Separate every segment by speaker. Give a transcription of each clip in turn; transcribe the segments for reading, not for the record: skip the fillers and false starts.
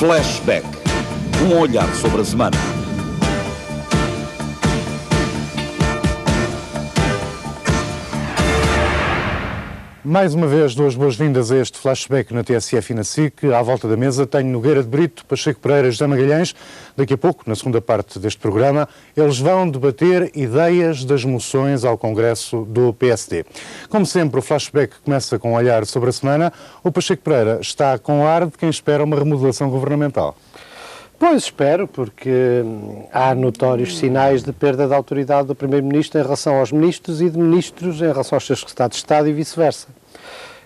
Speaker 1: Flashback. Um olhar sobre a semana.
Speaker 2: Mais uma vez, duas boas-vindas a este flashback na TSF e na SIC. À volta da mesa tenho Nogueira de Brito, Pacheco Pereira e José Magalhães. Daqui a pouco, na segunda parte deste programa, eles vão debater ideias das moções ao Congresso do PSD. Como sempre, o flashback começa com um olhar sobre a semana. O Pacheco Pereira está com ar de quem espera uma remodelação governamental.
Speaker 3: Pois espero, porque há notórios sinais de perda de autoridade do Primeiro-Ministro em relação aos ministros e de ministros em relação aos seus secretários de Estado e vice-versa.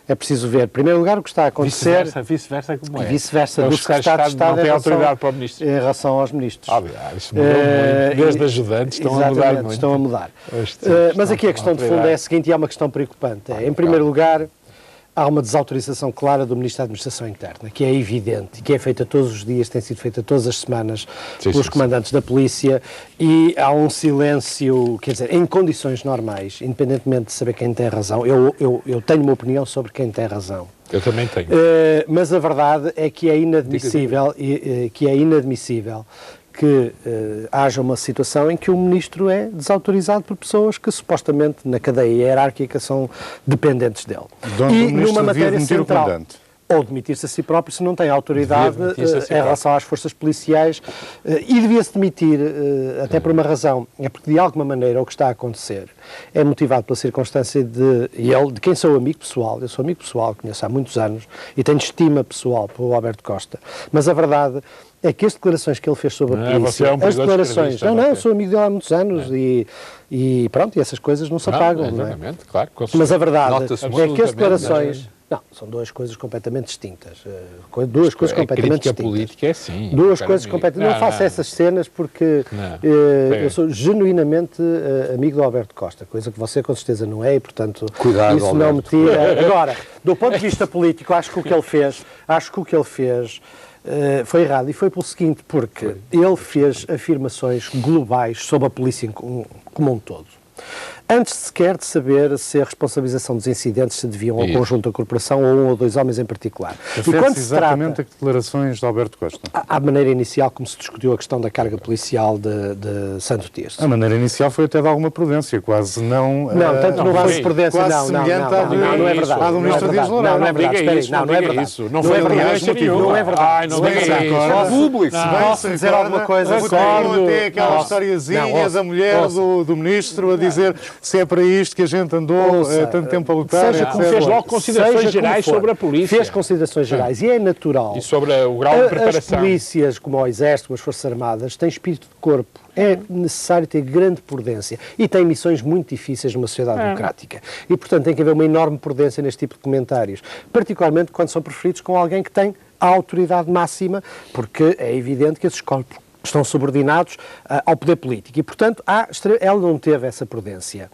Speaker 3: É preciso ver, em primeiro lugar, o que está a acontecer...
Speaker 4: Vice-versa como é?
Speaker 3: Vice-versa do secretário de Estado
Speaker 4: não tem autoridade para o ministro.
Speaker 3: Em relação aos ministros.
Speaker 4: Isso mudou muito. Desde ajudantes estão a mudar muito.
Speaker 3: Estão a mudar. Mas aqui a questão de fundo é a seguinte, e é uma questão preocupante. Em primeiro lugar, há uma desautorização clara do Ministro da Administração Interna, que é evidente, que é feita todos os dias, tem sido feita todas as semanas pelos comandantes da polícia, e há um silêncio, quer dizer, em condições normais, independentemente de saber quem tem razão, eu tenho uma opinião sobre quem tem razão.
Speaker 4: Eu também tenho.
Speaker 3: Mas a verdade é que é inadmissível, que haja uma situação em que o ministro é desautorizado por pessoas que supostamente na cadeia hierárquica são dependentes dele.
Speaker 2: E numa matéria central,
Speaker 3: ou demitir-se a si próprio se não tem autoridade em relação às forças policiais, e devia-se demitir até por uma razão, é porque de alguma maneira o que está a acontecer é motivado pela circunstância de quem sou amigo pessoal. Eu sou amigo pessoal, conheço há muitos anos e tenho estima pessoal pelo Alberto Costa, mas a verdade é que as declarações que ele fez sobre a polícia, as declarações, eu sou amigo dele há muitos anos e pronto, e essas coisas não se apagam,
Speaker 4: exatamente,
Speaker 3: não é?
Speaker 4: Claro,
Speaker 3: mas a verdade é que as declarações... Não, são duas coisas completamente distintas. Duas coisas completamente distintas.
Speaker 4: A política é assim.
Speaker 3: Duas coisas completamente... Não faço essas cenas porque eu sou genuinamente amigo do Alberto Costa, coisa que você com certeza não é e, portanto,
Speaker 2: cuidado,
Speaker 3: isso não me tira... Agora, do ponto de vista político, acho que o que ele fez foi errado, e foi pelo seguinte, porque ele fez afirmações globais sobre a polícia como um todo. Antes sequer de saber se a responsabilização dos incidentes se deviam ao conjunto da corporação ou a um ou dois homens em particular.
Speaker 2: E quando se exatamente as declarações de Alberto Costa?
Speaker 3: À maneira inicial, como se discutiu a questão da carga policial de Santo Tirso.
Speaker 2: A maneira inicial foi até de alguma prudência, quase não...
Speaker 3: Não, tanto no base de prudência, não é verdade.
Speaker 2: Não, do Ministro Dias Loureiro.
Speaker 3: Não é verdade, não é verdade.
Speaker 4: Não foi prudência nenhuma.
Speaker 3: Não é verdade.
Speaker 4: Não diga isso.
Speaker 3: Público. Posso dizer alguma coisa?
Speaker 2: Até aquela historiazinha da mulher do Ministro a dizer se é para isto que a gente andou tanto tempo a lutar.
Speaker 4: Fez logo considerações gerais sobre a polícia.
Speaker 3: Fez considerações gerais e é natural.
Speaker 4: E sobre o grau de preparação.
Speaker 3: As polícias, como o Exército, como as Forças Armadas, têm espírito de corpo. É necessário ter grande prudência e têm missões muito difíceis numa sociedade democrática. E, portanto, tem que haver uma enorme prudência neste tipo de comentários, particularmente quando são preferidos com alguém que tem a autoridade máxima, porque é evidente que esses corpos estão subordinados ao poder político e, portanto, ela não teve essa prudência.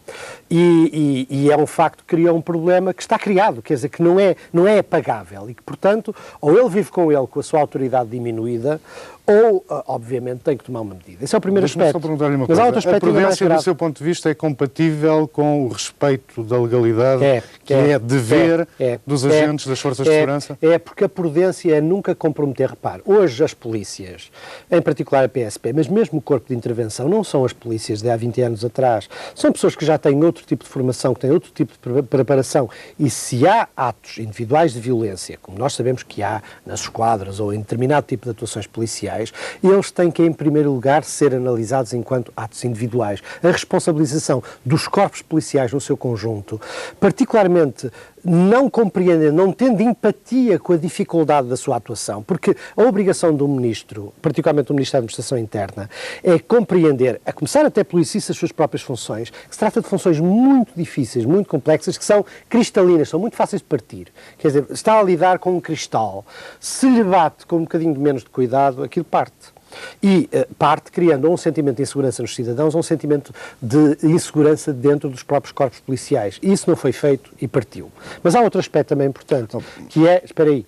Speaker 3: E é um facto que criou um problema que está criado, quer dizer, que não é apagável e que, portanto, ou ele vive com ele com a sua autoridade diminuída, ou, obviamente, tem que tomar uma medida. Esse é o primeiro aspecto.
Speaker 2: Só perguntar-lhe uma coisa. A prudência, do seu ponto de vista, é compatível com o respeito da legalidade, que é dever dos agentes das forças de segurança?
Speaker 3: É, porque a prudência é nunca comprometer. Repare, hoje as polícias, em particular a PSP, mas mesmo o corpo de intervenção, não são as polícias de há 20 anos atrás. São pessoas que já têm outro tipo de formação, que têm outro tipo de preparação. E se há atos individuais de violência, como nós sabemos que há nas esquadras ou em determinado tipo de atuações policiais, eles têm que, em primeiro lugar, ser analisados enquanto atos individuais. A responsabilização dos corpos policiais no seu conjunto, particularmente não compreendendo, não tendo empatia com a dificuldade da sua atuação, porque a obrigação do Ministro, particularmente do Ministro da Administração Interna, é compreender, a começar até pelo exercício das suas próprias funções, que se trata de funções muito difíceis, muito complexas, que são cristalinas, são muito fáceis de partir. Quer dizer, está a lidar com um cristal. Se lhe bate com um bocadinho de menos de cuidado, aquilo parte. E parte criando um sentimento de insegurança nos cidadãos, um sentimento de insegurança dentro dos próprios corpos policiais. E isso não foi feito e partiu. Mas há outro aspecto também importante, que é, espera aí,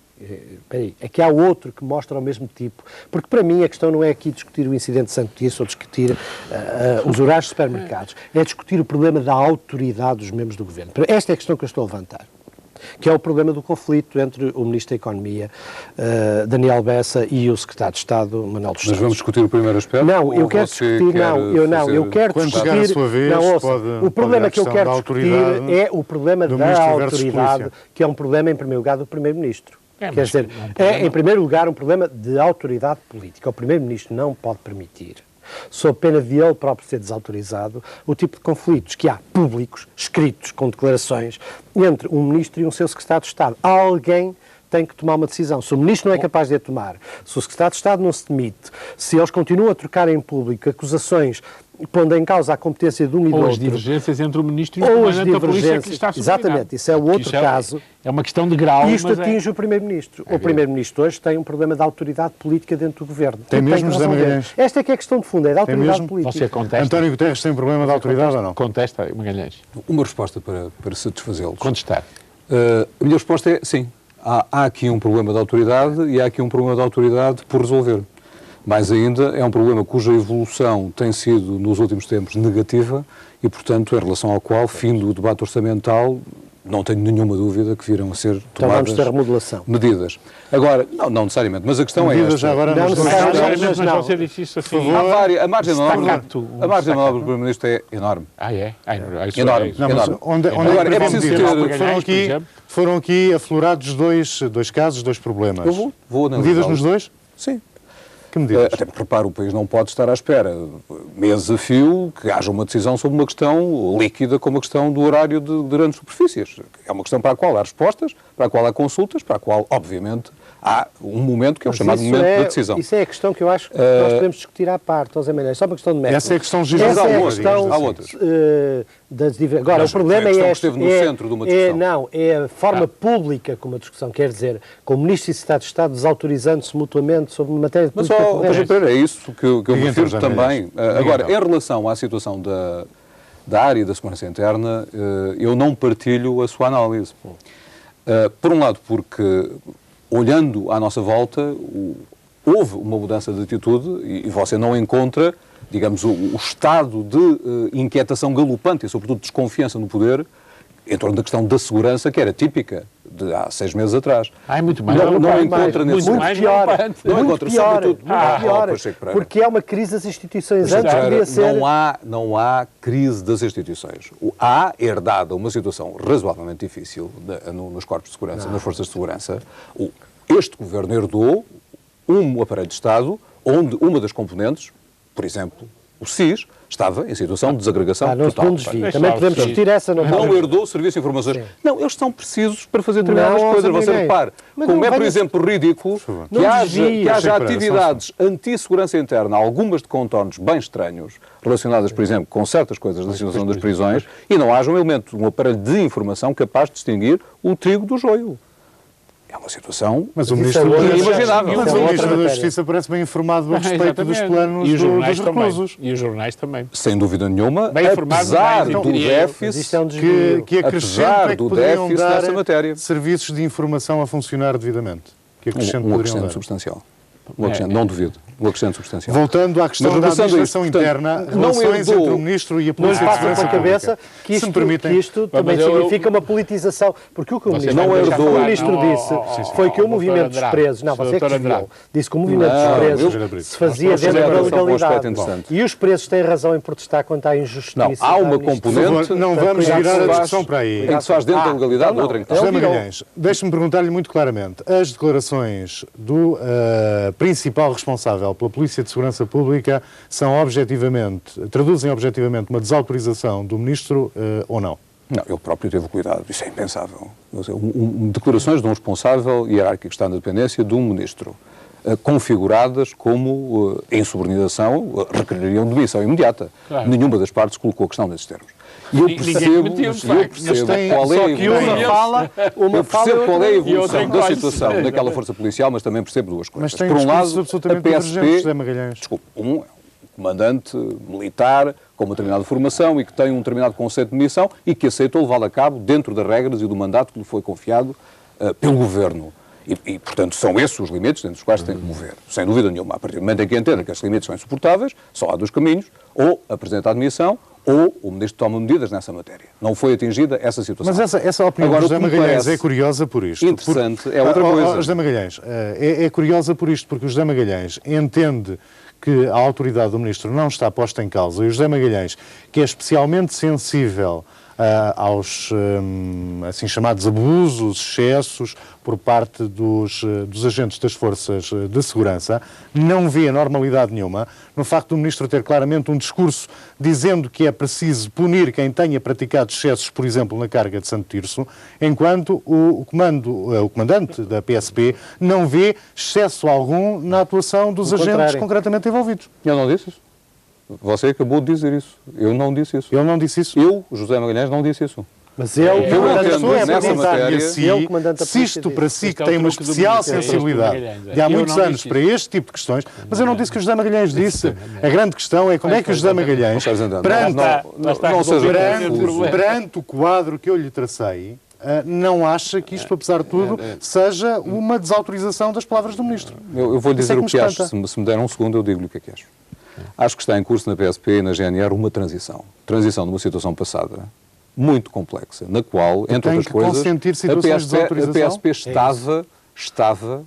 Speaker 3: é que há outro que mostra o mesmo tipo, porque para mim a questão não é aqui discutir o incidente de Santo Tirso ou discutir os horários de supermercados, é discutir o problema da autoridade dos membros do governo. Esta é a questão que eu estou a levantar. que é o problema do conflito entre o Ministro da Economia, Daniel Bessa, e o Secretário de Estado, Manuel dos Santos.
Speaker 5: Mas vamos discutir o primeiro aspecto?
Speaker 3: Não, eu quero discutir, eu quero
Speaker 2: Quando
Speaker 3: discutir...
Speaker 2: chegar a sua vez,
Speaker 3: não, ouça,
Speaker 2: pode
Speaker 3: o problema
Speaker 2: haver
Speaker 3: que eu
Speaker 2: a
Speaker 3: quero
Speaker 2: questão da
Speaker 3: discutir
Speaker 2: autoridade
Speaker 3: é o problema
Speaker 2: do
Speaker 3: da
Speaker 2: Ministro versus
Speaker 3: autoridade,
Speaker 2: polícia.
Speaker 3: que é um problema, em primeiro lugar, do Primeiro-Ministro. Quer dizer,
Speaker 4: problema.
Speaker 3: em primeiro lugar, um problema de autoridade política. O Primeiro-Ministro não pode permitir, sob pena de ele próprio ser desautorizado, o tipo de conflitos que há públicos, escritos, com declarações, entre um Ministro e um seu Secretário de Estado. Alguém tem que tomar uma decisão. Se o Ministro não é capaz de a tomar, se o Secretário de Estado não se demite, se eles continuam a trocar em público acusações pondo em causa a competência de um e do
Speaker 4: Ou
Speaker 3: outro...
Speaker 4: as divergências entre o Ministro e o
Speaker 3: Ou as
Speaker 4: Comandante da Polícia que lhe está subordinado.
Speaker 3: exatamente, isso é o outro caso.
Speaker 4: É uma questão de grau,
Speaker 3: E isto
Speaker 4: mas
Speaker 3: atinge o Primeiro-Ministro. O Primeiro-Ministro hoje tem um problema de autoridade política dentro do Governo.
Speaker 2: Tem
Speaker 3: E
Speaker 2: mesmo,
Speaker 3: que
Speaker 2: José
Speaker 3: resolver.
Speaker 2: Magalhães?
Speaker 3: Esta é que é a questão de fundo, é da autoridade
Speaker 2: mesmo?
Speaker 3: política.
Speaker 4: Você contesta?
Speaker 2: António Guterres tem um problema de autoridade ou não?
Speaker 4: Contesta, Magalhães.
Speaker 5: Uma resposta para satisfazê-los.
Speaker 4: Contestar.
Speaker 5: A minha resposta é sim. Há aqui um problema de autoridade e há aqui um problema de autoridade por resolver. Mais ainda, é um problema cuja evolução tem sido, nos últimos tempos, negativa e, portanto, em relação ao qual, fim do debate orçamental, não tenho nenhuma dúvida que virão a ser
Speaker 3: Então
Speaker 5: tomadas
Speaker 3: vamos ter remodelação.
Speaker 5: medidas. Agora, não necessariamente, mas a questão é
Speaker 2: Medidas
Speaker 5: esta.
Speaker 2: já agora
Speaker 3: Não,
Speaker 2: nos
Speaker 3: não,
Speaker 2: dois
Speaker 3: não,
Speaker 2: casos.
Speaker 3: não,
Speaker 4: Mas
Speaker 3: não.
Speaker 4: você disse isso assim.
Speaker 5: Há várias, a margem de manobra
Speaker 4: Staccato,
Speaker 5: do Primeiro-Ministro é enorme.
Speaker 4: Ah, é? Isso
Speaker 5: Enorme.
Speaker 4: isso.
Speaker 2: Não, mas
Speaker 5: Enorme.
Speaker 2: onde
Speaker 5: Agora,
Speaker 2: é
Speaker 5: é
Speaker 2: que
Speaker 5: preciso
Speaker 2: medidas?
Speaker 5: ter-
Speaker 2: Porque foram aqui aflorados dois casos, dois problemas.
Speaker 5: Eu vou analisá-los.
Speaker 2: Medidas nos dois?
Speaker 5: Sim.
Speaker 2: Que medidas?
Speaker 5: Até porque, repara, o país não pode estar à espera meses a fio que haja uma decisão sobre uma questão líquida como a questão do horário de grandes superfícies. É uma questão para a qual há respostas, para a qual há consultas, para a qual, obviamente, há um momento que é o
Speaker 3: Mas
Speaker 5: chamado
Speaker 3: isso
Speaker 5: momento
Speaker 3: é-
Speaker 5: da decisão.
Speaker 3: Isso é a questão que eu acho que nós podemos discutir à parte, José Magalhães. Só uma questão de método.
Speaker 2: Essa é a questão
Speaker 3: Essa
Speaker 2: legislativa.
Speaker 3: é a
Speaker 5: outras,
Speaker 3: questão
Speaker 5: há outras.
Speaker 3: Agora,
Speaker 5: Mas
Speaker 3: o problema
Speaker 5: foi a questão
Speaker 3: é
Speaker 5: que esteve no centro de uma discussão.
Speaker 3: é a forma pública como a discussão, quer dizer, com o Ministro e o Secretário de Estado desautorizando-se mutuamente sobre uma matéria de
Speaker 5: Mas
Speaker 3: política
Speaker 5: só,
Speaker 3: corrente.
Speaker 5: Pereira, é isso que eu
Speaker 2: Diga
Speaker 5: me refiro
Speaker 2: então, José
Speaker 5: também.
Speaker 2: Magalhães.
Speaker 5: Agora,
Speaker 2: Diga então.
Speaker 5: em relação à situação da área da segurança interna, eu não partilho a sua análise. Por um lado, porque, olhando à nossa volta, houve uma mudança de atitude e você não encontra, digamos, o estado de inquietação galopante e, sobretudo, desconfiança no poder em torno da questão da segurança, que era típica de há 6 meses atrás.
Speaker 4: É muito mais.
Speaker 5: Não encontra nesse
Speaker 4: muito
Speaker 5: momento.
Speaker 4: mais
Speaker 3: pior,
Speaker 4: galopante.
Speaker 5: Não
Speaker 3: muito
Speaker 5: encontra,
Speaker 3: pior,
Speaker 5: sobretudo.
Speaker 3: muito pior,
Speaker 5: Pacheco Pereira.
Speaker 3: porque é uma crise das instituições.
Speaker 5: Pacheco
Speaker 3: Antes
Speaker 5: Pereira,
Speaker 3: podia ser...
Speaker 5: não há crise das instituições. Há herdada uma situação razoavelmente difícil nos corpos de segurança, nas forças de segurança. Este governo herdou um aparelho de Estado onde uma das componentes, por exemplo, o SIS, estava em situação de desagregação
Speaker 3: não
Speaker 5: total.
Speaker 3: não desvie.
Speaker 4: Deixa
Speaker 3: Também
Speaker 4: lá,
Speaker 3: podemos
Speaker 4: sim.
Speaker 3: discutir essa.
Speaker 5: Não herdou o Serviço de Informações.
Speaker 3: Sim.
Speaker 5: Não, eles são precisos para fazer determinadas
Speaker 3: Não,
Speaker 5: coisas.
Speaker 3: José
Speaker 5: Você
Speaker 3: Magalhães.
Speaker 5: repare,
Speaker 3: Mas
Speaker 5: como
Speaker 3: não
Speaker 5: é, por
Speaker 3: venha-
Speaker 5: exemplo, ridículo
Speaker 3: Não
Speaker 5: que haja
Speaker 3: desvie.
Speaker 2: Pacheco Pereira,
Speaker 5: atividades anti-segurança interna, algumas de contornos bem estranhos, relacionadas, por exemplo, com certas coisas da situação das prisões, e não haja um elemento, um aparelho de informação capaz de distinguir o trigo do joio. É uma situação
Speaker 2: Mas o
Speaker 3: Mas isso
Speaker 2: Ministro,
Speaker 3: é outra-
Speaker 5: inimaginável.
Speaker 2: Mas
Speaker 3: isso
Speaker 2: o
Speaker 3: é outra
Speaker 2: Ministro da
Speaker 3: matéria.
Speaker 2: Justiça parece bem informado a respeito dos
Speaker 4: Exatamente.
Speaker 2: planos
Speaker 4: E os jornais
Speaker 2: dos
Speaker 4: também.
Speaker 2: reclusos.
Speaker 4: E os jornais também.
Speaker 5: sem dúvida nenhuma,
Speaker 4: Bem informado,
Speaker 5: apesar
Speaker 4: mais
Speaker 5: do
Speaker 4: diria eu.
Speaker 3: Mas isto
Speaker 5: déficit,
Speaker 3: é um desvio.
Speaker 2: Que acrescento
Speaker 5: Apesar
Speaker 2: é que
Speaker 5: do
Speaker 2: poderiam
Speaker 5: déficit
Speaker 2: dar
Speaker 5: nessa matéria.
Speaker 2: serviços de informação a funcionar devidamente? Que acrescento
Speaker 5: um
Speaker 2: poderiam
Speaker 5: acrescento
Speaker 2: dar?
Speaker 5: substancial. Um acrescento, não duvido. Um acrescento substancial.
Speaker 2: Voltando à questão
Speaker 5: Mas
Speaker 2: da
Speaker 5: regressando a
Speaker 2: administração
Speaker 5: isso, portanto,
Speaker 2: interna,
Speaker 5: não
Speaker 2: relações
Speaker 5: herdou-
Speaker 2: entre o Ministro e a
Speaker 3: Não lhe
Speaker 2: Polícia de
Speaker 3: passa
Speaker 2: Segurança
Speaker 3: pela cabeça
Speaker 2: Pública.
Speaker 3: que
Speaker 2: Se
Speaker 3: isto,
Speaker 2: me permitem.
Speaker 3: que isto também
Speaker 4: Mas eu-
Speaker 3: significa uma politização. Porque o que o
Speaker 4: Você
Speaker 3: Ministro,
Speaker 5: não
Speaker 3: o
Speaker 5: herdou-
Speaker 3: que o ministro
Speaker 4: Não,
Speaker 3: disse foi que o
Speaker 4: doutor
Speaker 3: movimento dos
Speaker 4: Andrade,
Speaker 3: presos... Não, você é que
Speaker 4: doutor
Speaker 3: desviou.
Speaker 4: Andrade.
Speaker 3: Disse que o movimento
Speaker 5: Não,
Speaker 3: dos presos
Speaker 2: eu-
Speaker 3: se fazia
Speaker 5: Nós
Speaker 3: dentro da
Speaker 5: fazemos um
Speaker 3: legalidade.
Speaker 5: aspecto interessante.
Speaker 3: E os presos têm razão em protestar quanto à injustiça.
Speaker 5: Não, há uma
Speaker 3: nisto.
Speaker 2: Por
Speaker 5: componente...
Speaker 2: favor, não
Speaker 3: Portanto,
Speaker 2: vamos
Speaker 3: cuidado
Speaker 2: virar
Speaker 3: com
Speaker 2: a
Speaker 3: o
Speaker 2: discussão para aí.
Speaker 5: em que se faz dentro da legalidade,
Speaker 3: então
Speaker 5: outra em que
Speaker 3: não.
Speaker 5: está.
Speaker 2: José
Speaker 3: virou.
Speaker 2: Magalhães, deixe-me perguntar-lhe muito claramente. As declarações do principal responsável pela Polícia de Segurança Pública traduzem objetivamente uma desautorização do Ministro ou não?
Speaker 5: Não, ele próprio teve cuidado, isso é impensável. Declarações de um responsável hierárquico que está na dependência de um ministro, configuradas como insubordinação, requereriam demissão imediata.
Speaker 4: Claro.
Speaker 5: Nenhuma das partes colocou a questão nesses termos. E eu
Speaker 4: Ninguém
Speaker 5: percebo,
Speaker 4: admitiu, de
Speaker 5: eu
Speaker 4: facto.
Speaker 5: percebo
Speaker 2: Tem-
Speaker 5: qual é a
Speaker 3: Só que uma
Speaker 5: evolução.
Speaker 3: fala...
Speaker 5: Eu percebo qual é a
Speaker 4: e outra
Speaker 5: evolução da
Speaker 4: encolhe-se.
Speaker 5: situação daquela força policial, mas também percebo duas coisas.
Speaker 2: Mas tem
Speaker 5: Por um
Speaker 2: discursos
Speaker 5: lado,
Speaker 2: absolutamente
Speaker 5: a
Speaker 2: divergentes,
Speaker 5: PSP,
Speaker 2: José Magalhães.
Speaker 5: desculpe, é um comandante militar com uma determinada formação e que tem um determinado conceito de missão e que aceitou levá-lo a cabo dentro das regras e do mandato que lhe foi confiado pelo Governo. E, portanto, são esses os limites dentro dos quais se tem que mover, sem dúvida nenhuma. A partir do momento em que entenda que esses limites são insuportáveis, só há dois caminhos, ou apresenta a admissão, ou o Ministro toma medidas nessa matéria. Não foi atingida essa situação.
Speaker 2: Mas essa opinião
Speaker 5: Agora,
Speaker 2: do José Magalhães é curiosa por isto.
Speaker 5: Interessante, é outra coisa.
Speaker 2: José Magalhães, é curiosa por isto, porque o José Magalhães entende que a autoridade do Ministro não está posta em causa, e o José Magalhães, que é especialmente sensível aos assim chamados abusos, excessos por parte dos agentes das forças de segurança, não vê normalidade nenhuma no facto do Ministro ter claramente um discurso dizendo que é preciso punir quem tenha praticado excessos, por exemplo, na carga de Santo Tirso, enquanto o comandante da PSP não vê excesso algum na atuação dos agentes concretamente envolvidos.
Speaker 5: Eu não disse isso. Você acabou de dizer isso. Eu não disse isso.
Speaker 2: Ele não disse isso?
Speaker 5: Eu, José Magalhães, não disse isso.
Speaker 3: Mas ele,
Speaker 5: eu entendo nessa matéria,
Speaker 2: se isto para si que tem uma especial sensibilidade de há muitos anos para este tipo de questões, mas eu não disse que o José Magalhães disse. A grande questão é como é que o José Magalhães, perante o quadro que eu lhe tracei, não acha que isto, apesar de tudo, seja uma desautorização das palavras do Ministro?
Speaker 5: Eu vou dizer o que acho. Se me der um segundo, eu digo-lhe o que é que acho. Acho que está em curso na PSP e na GNR uma transição. Transição de uma situação passada muito complexa, na qual, entre outras coisas, a PSP estava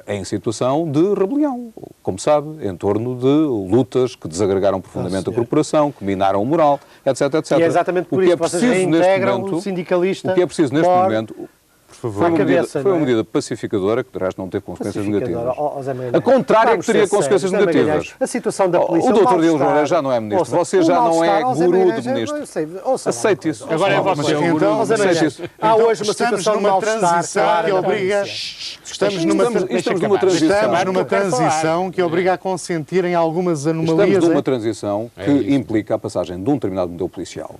Speaker 5: em situação de rebelião, como sabe, em torno de lutas que desagregaram profundamente a corporação, que minaram o moral, etc, etc.
Speaker 3: E é exatamente por isso que vocês reintegram o sindicalista.
Speaker 5: O que é preciso neste momento... Foi uma medida pacificadora, que de resto não teve consequências negativas. A contrária que teria consequências negativas.
Speaker 3: A situação da polícia...
Speaker 5: O doutor Dias Moreira já não é ministro. Você já não é guru de ministro. Aceite isso.
Speaker 4: Agora é você o guru.
Speaker 3: Há hoje uma situação de
Speaker 2: mal-estar que obriga... Estamos numa transição que obriga a consentir em algumas anomalias.
Speaker 5: Estamos numa transição que implica a passagem de um determinado modelo policial,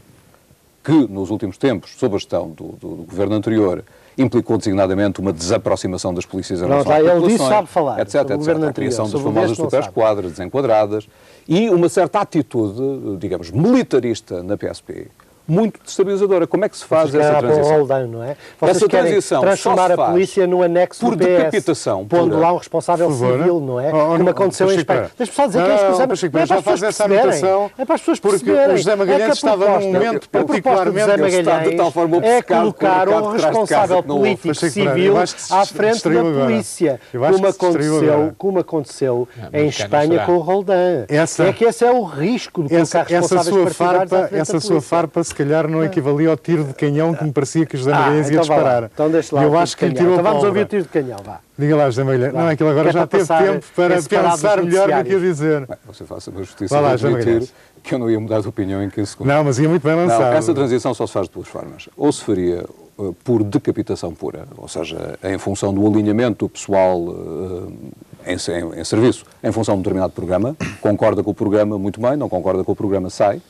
Speaker 5: que nos últimos tempos, sob a gestão do governo anterior, implicou designadamente uma desaproximação das polícias em relação às populações,
Speaker 3: ele disse, sabe falar,
Speaker 5: etc, etc. A criação das famosas superesquadras desenquadradas e uma certa atitude, digamos, militarista na PSP, muito destabilizadora. Como é que se faz essa transição?
Speaker 3: Não é?
Speaker 5: Essa transição
Speaker 3: transformar a polícia no anexo
Speaker 5: por
Speaker 3: do PS,
Speaker 5: decapitação,
Speaker 3: pondo lá um responsável civil, não é? Como aconteceu em Espanha. Deixa-me só dizer que é
Speaker 2: Mas já faz essa anotação,
Speaker 3: é para as pessoas
Speaker 2: porque o José Magalhães estava num momento particularmente
Speaker 5: de tal forma
Speaker 3: é colocar um responsável político civil à frente da polícia, como aconteceu em Espanha com o Roldán. É que esse é o risco de colocar responsáveis partidários à frente da polícia.
Speaker 2: Essa sua farpa se calhar não equivalia ao tiro de canhão que me parecia que o José Magalhães ia disparar.
Speaker 3: Então deixa lá.
Speaker 2: Eu acho que lhe tirou a pólvora.
Speaker 3: Vamos ouvir o tiro de canhão, vá.
Speaker 2: Diga lá, José Magalhães. Não, aquilo agora já teve tempo para pensar melhor o que ia dizer.
Speaker 5: Você faça uma justiça de admitir que eu não ia mudar de opinião em 15 segundos.
Speaker 2: Não, mas ia muito bem lançado.
Speaker 5: Essa transição só se faz de duas formas. Ou se faria por decapitação pura, ou seja, em função do alinhamento pessoal em serviço, em função de um determinado programa, concorda com o programa muito bem, não concorda com o programa, sai.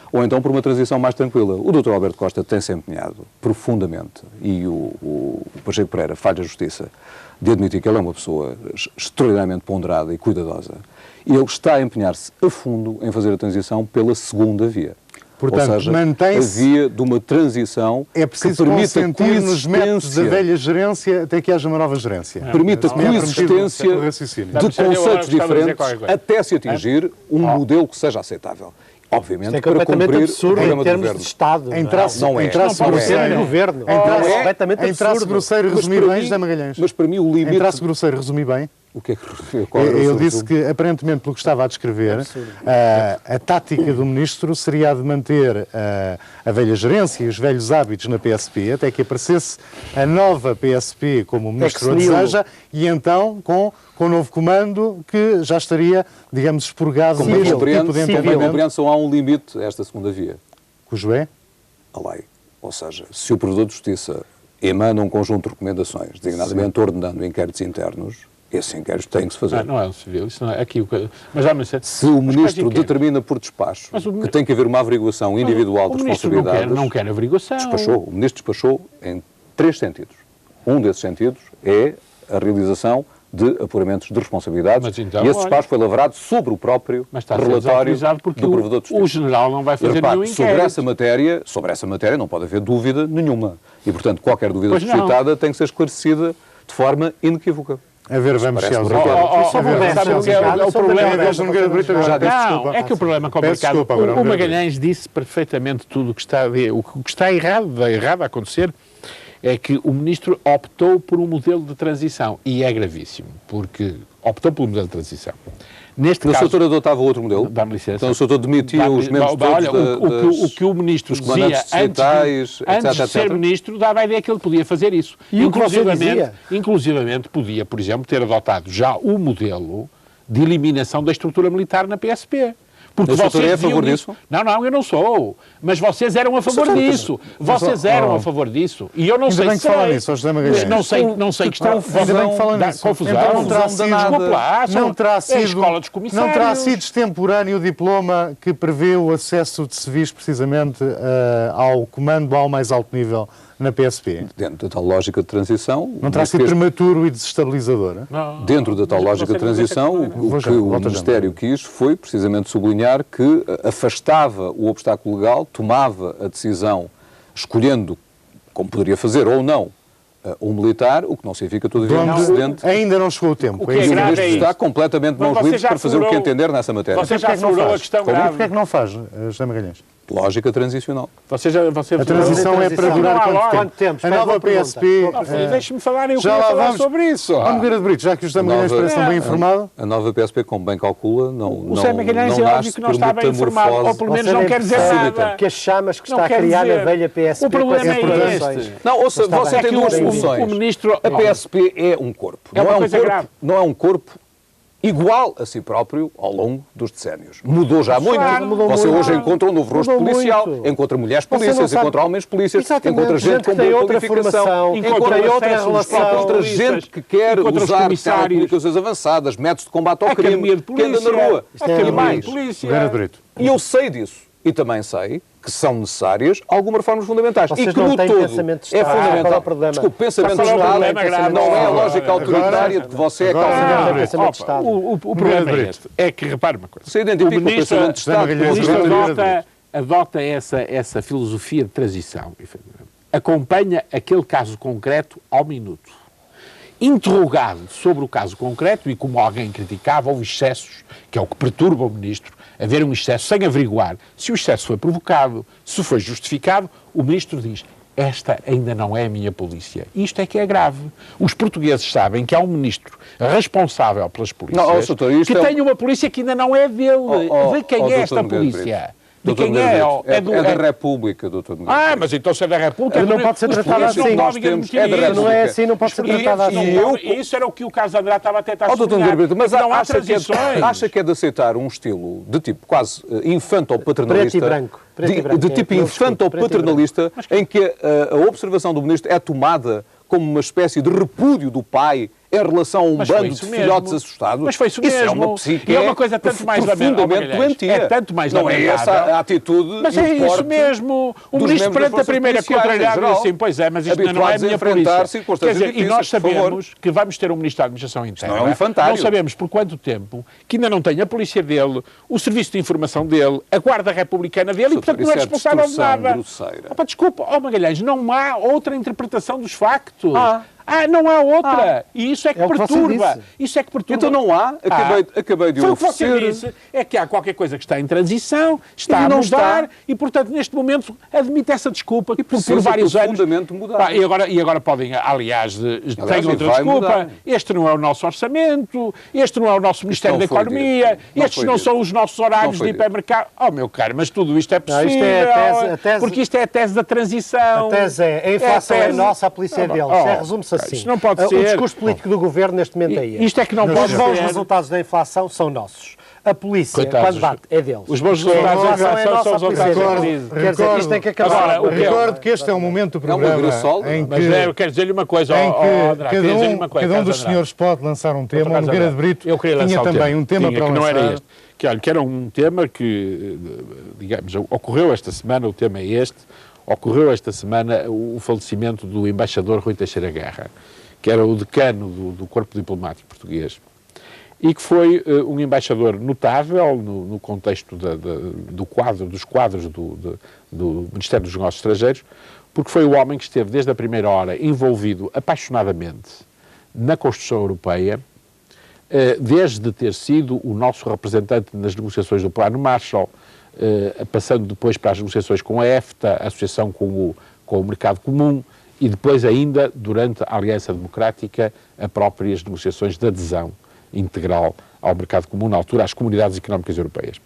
Speaker 5: Ou então por uma transição mais tranquila. O Dr. Alberto Costa tem-se empenhado profundamente, e o Pacheco Pereira faz a justiça de admitir que ele é uma pessoa extraordinariamente ponderada e cuidadosa. E ele está a empenhar-se a fundo em fazer a transição pela segunda via.
Speaker 2: Portanto,
Speaker 5: ou seja, a via de uma transição
Speaker 2: que permita consentir nos métodos da velha gerência até que haja uma nova gerência.
Speaker 5: Permita coexistência de conceitos diferentes até se atingir um modelo que seja aceitável. Obviamente,
Speaker 3: para cumprir
Speaker 2: absurdo
Speaker 3: em termos de Estado.
Speaker 2: Em traço
Speaker 3: grosseiro,
Speaker 2: em traço grosseiro, resumir bem, José Magalhães.
Speaker 5: Mas para mim o limite...
Speaker 2: Em traço grosseiro, resumir bem.
Speaker 5: O que é que...
Speaker 2: Eu disse que, aparentemente, pelo que estava a descrever, a tática do Ministro seria a de manter a velha gerência e os velhos hábitos na PSP, até que aparecesse a nova PSP como o Ministro a deseja, e então com o novo comando que já estaria, digamos, expurgado
Speaker 5: deste tipo de entendimento. Compreendo, só há um limite a esta segunda via.
Speaker 2: Cujo é?
Speaker 5: A lei. Ou seja, se o Provedor de Justiça emana um conjunto de recomendações, designadamente ordenando inquéritos internos, esses inquéritos têm que se fazer.
Speaker 4: Não é um civil, isso não é aqui.
Speaker 5: Se o Ministro determina por despacho que tem que haver uma averiguação individual de responsabilidades...
Speaker 4: Não quer averiguação.
Speaker 5: O Ministro despachou em 3 sentidos. Um desses sentidos é a realização de apuramentos de responsabilidades, então, e esse despacho foi lavrado sobre o próprio relatório do Provedor de Justiça.
Speaker 4: O General não vai fazer nenhum inquérito.
Speaker 5: Sobre essa matéria não pode haver dúvida nenhuma. E, portanto, qualquer dúvida suscitada tem que ser esclarecida de forma inequívoca.
Speaker 2: A ver, vamos
Speaker 5: Parece-me
Speaker 2: aos
Speaker 5: razoável.
Speaker 4: Sabe o que é o problema?
Speaker 5: Já disse,
Speaker 4: Não, é que o problema é complicado. O Magalhães disse perfeitamente tudo o que está errado a acontecer é que o Ministro optou por um modelo de transição e é gravíssimo, porque optou por um modelo de transição. Neste caso,
Speaker 5: o Sr. adotava outro modelo?
Speaker 4: Dá-me licença.
Speaker 5: Então o Sr. demitia os membros todos
Speaker 4: o que o Ministro
Speaker 5: dos
Speaker 4: dizia
Speaker 5: comandantes
Speaker 4: antes de ser Ministro dava a ideia que ele podia fazer isso.
Speaker 3: E
Speaker 4: Inclusivamente podia, por exemplo, ter adotado já o modelo de eliminação da estrutura militar na PSP. Porque
Speaker 5: vocês é a favor disso?
Speaker 4: Não, eu não sou. Mas vocês eram a favor disso. Vocês eram a favor disso. E eu não sei se
Speaker 2: falar nisso, José Magalhães.
Speaker 4: Não sei que está
Speaker 2: confusão. Não terá sido extemporâneo o diploma que prevê o acesso de civis precisamente ao comando ao mais alto nível na PSP.
Speaker 5: Dentro da tal lógica de transição...
Speaker 2: Não terá sido prematuro e desestabilizador?
Speaker 5: Dentro da tal lógica de transição, o que o Ministério quis foi precisamente sublinhar que afastava o obstáculo legal, tomava a decisão escolhendo, como poderia fazer ou não, um militar, o que não significa todavia um precedente.
Speaker 2: Ainda não chegou o tempo.
Speaker 4: O que é grave é
Speaker 5: está completamente mãos livres para fazer o que entender nessa matéria.
Speaker 4: Você já aflorou a questão grave.
Speaker 2: Porquê é que não faz, José Magalhães?
Speaker 5: Lógica transicional.
Speaker 2: A transição é para durar quanto tempo? A nova PSP...
Speaker 4: Deixe-me falar, eu queria falar sobre isso.
Speaker 2: Nogueira de Brito, já que o José Magalhães parece tão bem informado...
Speaker 5: A nova PSP, como bem calcula, não
Speaker 4: José Magalhães é óbvio que não está bem informado, ou pelo menos não quer dizer nada.
Speaker 3: Que as chamas que está a criar na velha PSP...
Speaker 4: O problema é este.
Speaker 5: Não, ouça, você tem duas soluções. A PSP é um corpo. Não é um corpo igual a si próprio ao longo dos decénios. Mudou já muito. Você hoje encontra um novo rosto policial, encontra mulheres polícias, encontra homens polícias, encontra gente com boa qualificação, encontra gente que quer usar telecomunicações avançadas, métodos de combate ao crime, que anda na rua. E mais. E eu sei disso. E também sei que são necessárias algumas reformas fundamentais.
Speaker 3: Vocês
Speaker 5: e que
Speaker 3: não
Speaker 5: no
Speaker 3: têm
Speaker 5: todo
Speaker 3: pensamento de
Speaker 5: é
Speaker 3: Estado.
Speaker 5: fundamental.
Speaker 3: Desculpe,
Speaker 5: pensamento de Estado não é a lógica autoritária de que você é calçado.
Speaker 4: O problema é este. É que, repare uma coisa.
Speaker 5: Você identifica o pensamento de Estado.
Speaker 4: O Ministro adota essa filosofia de transição. Acompanha aquele caso concreto ao minuto. Interrogado sobre o caso concreto, e como alguém criticava, houve excessos, que é o que perturba o Ministro, haver um excesso sem averiguar se o excesso foi provocado, se foi justificado, o Ministro diz: esta ainda não é a minha polícia. Isto é que é grave. Os portugueses sabem que há um Ministro responsável pelas polícias que tem uma polícia que ainda não é dele. De quem é esta polícia? De quem é?
Speaker 5: É da República, doutor Nogueira.
Speaker 4: Mas então se é da República...
Speaker 3: Não pode ser tratado assim. Não é assim, não pode ser tratado assim.
Speaker 4: Isso era o que o Carlos André estava a tentar explicar.
Speaker 5: Mas
Speaker 4: não há transições.
Speaker 5: Acha que é de aceitar um estilo de tipo quase infanto-paternalista...
Speaker 3: Preto e branco.
Speaker 5: De tipo infanto-paternalista, em que a observação do Ministro é tomada como uma espécie de repúdio do pai em relação a um bando de filhotes assustados.
Speaker 4: Mas foi isso mesmo.
Speaker 5: É uma psique,
Speaker 4: e é uma coisa tanto mais
Speaker 5: profundamente doentia.
Speaker 4: É tanto mais lamentável.
Speaker 5: Não é essa a atitude.
Speaker 4: Mas é isso mesmo. O Ministro perante a primeira contrariada diz assim: pois é, mas isto ainda não é a minha polícia. Quer dizer, e nós sabemos que vamos ter um Ministro da Administração Interna.
Speaker 5: Não é um infantário.
Speaker 4: Não sabemos por quanto tempo, que ainda não tem a polícia dele, o serviço de informação dele, a Guarda Republicana dele, e portanto não é responsável de nada. Desculpa, Magalhães, não há outra interpretação dos factos. Não há outra. E isso é que perturba. Isso é que perturba.
Speaker 5: Então não há. Acabei de oferecer.
Speaker 4: Foi o que você disse. É que há qualquer coisa que está em transição, está a mudar e, portanto, neste momento, admite essa desculpa por vários anos.
Speaker 5: Mudar.
Speaker 4: E agora podem, aliás, têm outra desculpa. Mudar. Este não é o nosso orçamento, este não é o nosso Ministério da Economia, estes não são os nossos horários de hipermercado. Meu caro, mas tudo isto é possível. Porque isto é a tese da transição.
Speaker 3: A tese é, a inflação é nossa, a polícia é deles. Resume-se assim.
Speaker 4: Isto não pode ser.
Speaker 3: O discurso político do governo neste momento é este.
Speaker 4: Isto é que não pode ser.
Speaker 3: Os bons resultados da inflação são nossos. A polícia, quando bate, é deles.
Speaker 4: Os bons resultados da inflação são os resultados da crise.
Speaker 3: Quer dizer, isto tem que acabar.
Speaker 2: Recordo que este é o momento do programa em que...
Speaker 4: Mas eu quero dizer-lhe uma coisa, André,
Speaker 2: cada um dos senhores pode lançar um tema. O Nogueira de Brito tinha também um tema para lançar.
Speaker 4: Não era este. Que era um tema que, digamos, ocorreu esta semana, o tema é este. Ocorreu esta semana o falecimento do embaixador Rui Teixeira Guerra, que era o decano do Corpo Diplomático Português, e que foi um embaixador notável no contexto dos quadros do Ministério dos Negócios Estrangeiros, porque foi o homem que esteve desde a primeira hora envolvido apaixonadamente na construção europeia, desde ter sido o nosso representante nas negociações do Plano Marshall, passando depois para as negociações com a EFTA, a associação com o Mercado Comum, e depois ainda, durante a Aliança Democrática, as próprias negociações de adesão integral ao Mercado Comum, na altura, às Comunidades Económicas Europeias.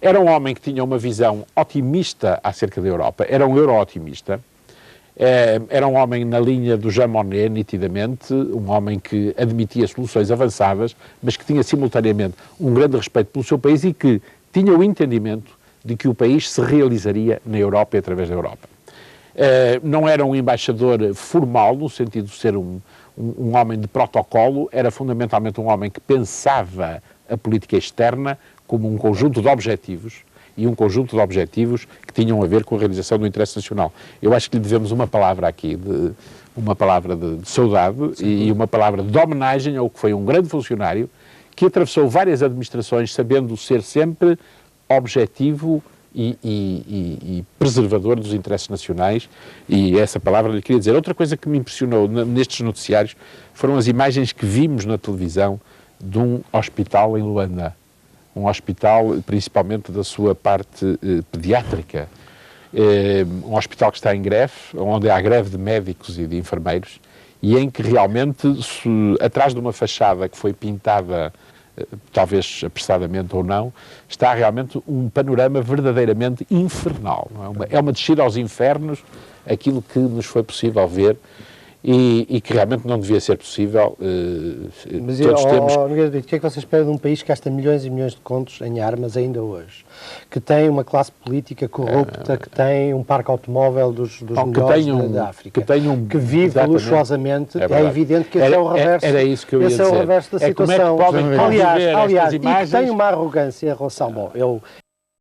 Speaker 4: Era um homem que tinha uma visão otimista acerca da Europa, era um euro-otimista, era um homem na linha do Jean Monnet, nitidamente, um homem que admitia soluções avançadas, mas que tinha simultaneamente um grande respeito pelo seu país e que tinha o entendimento de que o país se realizaria na Europa e através da Europa. Não era um embaixador formal, no sentido de ser um homem de protocolo, era fundamentalmente um homem que pensava a política externa como um conjunto de objetivos, e um conjunto de objetivos que tinham a ver com a realização do interesse nacional. Eu acho que lhe devemos uma palavra aqui, uma palavra de saudade e uma palavra de homenagem ao que foi um grande funcionário que atravessou várias administrações sabendo ser sempre objetivo e preservador dos interesses nacionais, e essa palavra lhe queria dizer. Outra coisa que me impressionou nestes noticiários foram as imagens que vimos na televisão de um hospital em Luanda, um hospital principalmente da sua parte pediátrica, um hospital que está em greve, onde há greve de médicos e de enfermeiros, e em que realmente, atrás de uma fachada que foi pintada talvez apressadamente ou não, está realmente um panorama verdadeiramente infernal. É uma descida aos infernos, aquilo que nos foi possível ver e que realmente não devia ser possível.
Speaker 3: Mas
Speaker 4: Todos
Speaker 3: o que é que você espera de um país que gasta milhões e milhões de contos em armas ainda hoje? Que tem uma classe política corrupta, que tem um parque automóvel dos melhores da África, que vive luxuosamente. É evidente que esse é o reverso.
Speaker 4: Era isso que eu ia dizer.
Speaker 3: Esse é o reverso da situação.
Speaker 4: Como é que podem
Speaker 3: aliás,
Speaker 4: estas imagens?
Speaker 3: e que tem uma arrogância em relação... Bom,